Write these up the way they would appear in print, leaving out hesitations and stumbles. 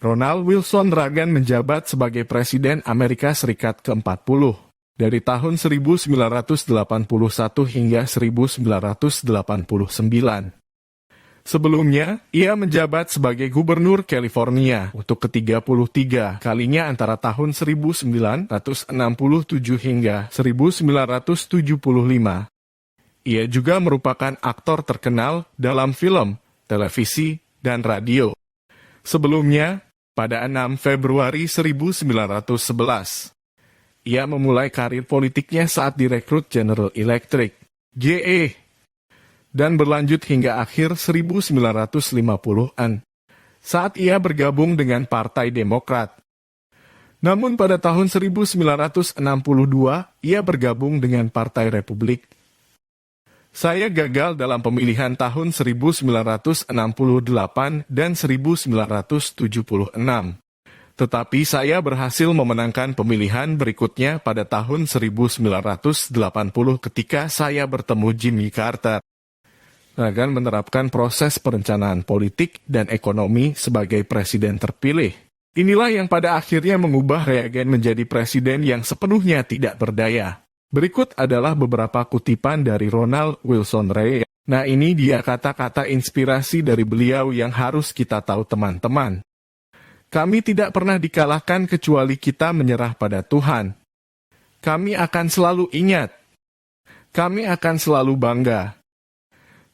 Ronald Wilson Reagan menjabat sebagai Presiden Amerika Serikat ke-40 dari tahun 1981 hingga 1989. Sebelumnya, ia menjabat sebagai Gubernur California untuk ke-33 kalinya antara tahun 1967 hingga 1975. Ia juga merupakan aktor terkenal dalam film, televisi, dan radio. Sebelumnya, pada 6 Februari 1911, ia memulai karir politiknya saat direkrut General Electric, GE, dan berlanjut hingga akhir 1950-an, saat ia bergabung dengan Partai Demokrat. Namun pada tahun 1962, ia bergabung dengan Partai Republik. Saya gagal dalam pemilihan tahun 1968 dan 1976. Tetapi saya berhasil memenangkan pemilihan berikutnya pada tahun 1980 ketika saya bertemu Jimmy Carter. Reagan menerapkan proses perencanaan politik dan ekonomi sebagai presiden terpilih. Inilah yang pada akhirnya mengubah Reagan menjadi presiden yang sepenuhnya tidak berdaya. Berikut adalah beberapa kutipan dari Ronald Wilson Reagan. Nah, ini dia kata-kata inspirasi dari beliau yang harus kita tahu, teman-teman. Kami tidak pernah dikalahkan kecuali kita menyerah pada Tuhan. Kami akan selalu ingat. Kami akan selalu bangga.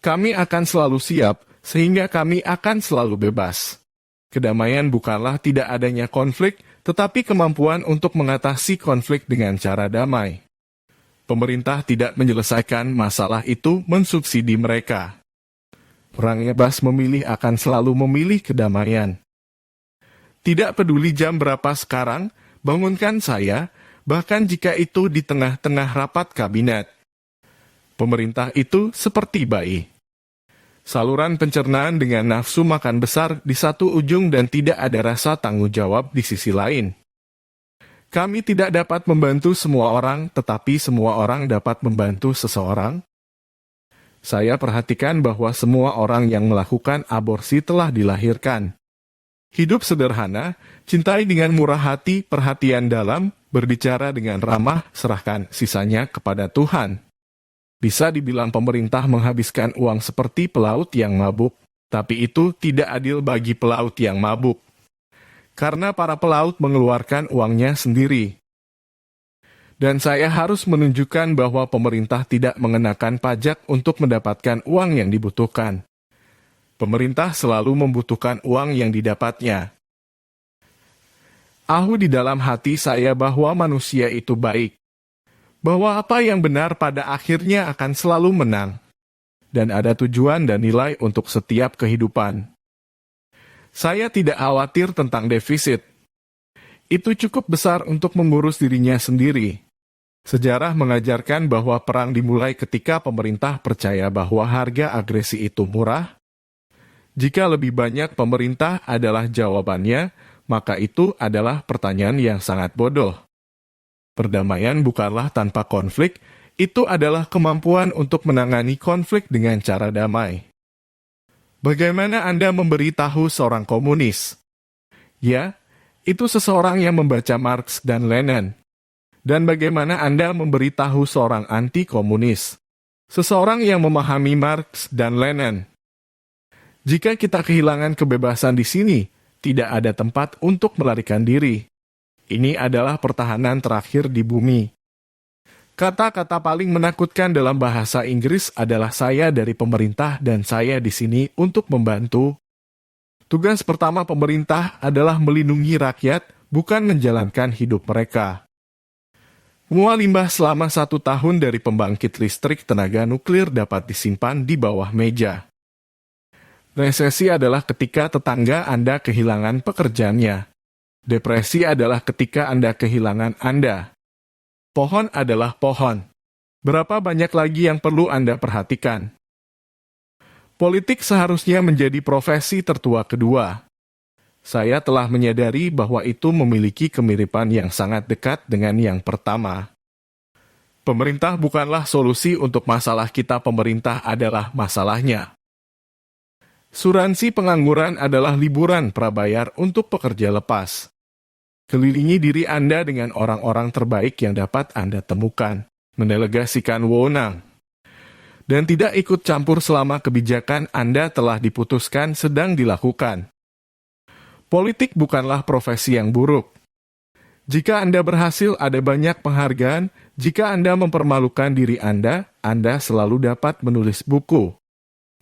Kami akan selalu siap, sehingga kami akan selalu bebas. Kedamaian bukanlah tidak adanya konflik, tetapi kemampuan untuk mengatasi konflik dengan cara damai. Pemerintah tidak menyelesaikan masalah itu mensubsidi mereka. Orang yang bebas memilih akan selalu memilih kedamaian. Tidak peduli jam berapa sekarang, bangunkan saya, bahkan jika itu di tengah-tengah rapat kabinet. Pemerintah itu seperti bayi. Saluran pencernaan dengan nafsu makan besar di satu ujung dan tidak ada rasa tanggung jawab di sisi lain. Kami tidak dapat membantu semua orang, tetapi semua orang dapat membantu seseorang. Saya perhatikan bahwa semua orang yang melakukan aborsi telah dilahirkan. Hidup sederhana, cintai dengan murah hati, perhatian dalam, berbicara dengan ramah, serahkan sisanya kepada Tuhan. Bisa dibilang pemerintah menghabiskan uang seperti pelaut yang mabuk, tapi itu tidak adil bagi pelaut yang mabuk. Karena para pelaut mengeluarkan uangnya sendiri. Dan saya harus menunjukkan bahwa pemerintah tidak mengenakan pajak untuk mendapatkan uang yang dibutuhkan. Pemerintah selalu membutuhkan uang yang didapatnya. Ahu di dalam hati saya bahwa manusia itu baik. Bahwa apa yang benar pada akhirnya akan selalu menang. Dan ada tujuan dan nilai untuk setiap kehidupan. Saya tidak khawatir tentang defisit. Itu cukup besar untuk mengurus dirinya sendiri. Sejarah mengajarkan bahwa perang dimulai ketika pemerintah percaya bahwa harga agresi itu murah. Jika lebih banyak pemerintah adalah jawabannya, maka itu adalah pertanyaan yang sangat bodoh. Perdamaian bukanlah tanpa konflik, itu adalah kemampuan untuk menangani konflik dengan cara damai. Bagaimana Anda memberitahu seorang komunis? Ya, itu seseorang yang membaca Marx dan Lenin. Dan bagaimana Anda memberitahu seorang anti-komunis? Seseorang yang memahami Marx dan Lenin. Jika kita kehilangan kebebasan di sini, tidak ada tempat untuk melarikan diri. Ini adalah pertahanan terakhir di bumi. Kata-kata paling menakutkan dalam bahasa Inggris adalah saya dari pemerintah dan saya di sini untuk membantu. Tugas pertama pemerintah adalah melindungi rakyat, bukan menjalankan hidup mereka. Semua limbah selama 1 tahun dari pembangkit listrik tenaga nuklir dapat disimpan di bawah meja. Resesi adalah ketika tetangga Anda kehilangan pekerjaannya. Depresi adalah ketika Anda kehilangan Anda. Pohon adalah pohon. Berapa banyak lagi yang perlu Anda perhatikan? Politik seharusnya menjadi profesi tertua kedua. Saya telah menyadari bahwa itu memiliki kemiripan yang sangat dekat dengan yang pertama. Pemerintah bukanlah solusi untuk masalah kita, pemerintah adalah masalahnya. Suransi pengangguran adalah liburan prabayar untuk pekerja lepas. Kelilingi diri Anda dengan orang-orang terbaik yang dapat Anda temukan. Mendelegasikan wewenang. Dan tidak ikut campur selama kebijakan Anda telah diputuskan sedang dilakukan. Politik bukanlah profesi yang buruk. Jika Anda berhasil, ada banyak penghargaan. Jika Anda mempermalukan diri Anda selalu dapat menulis buku.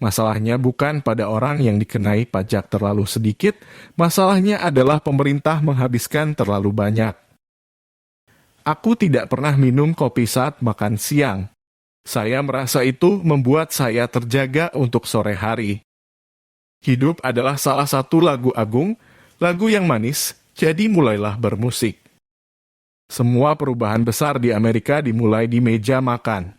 Masalahnya bukan pada orang yang dikenai pajak terlalu sedikit, masalahnya adalah pemerintah menghabiskan terlalu banyak. Aku tidak pernah minum kopi saat makan siang. Saya merasa itu membuat saya terjaga untuk sore hari. Hidup adalah salah satu lagu agung, lagu yang manis, jadi mulailah bermusik. Semua perubahan besar di Amerika dimulai di meja makan.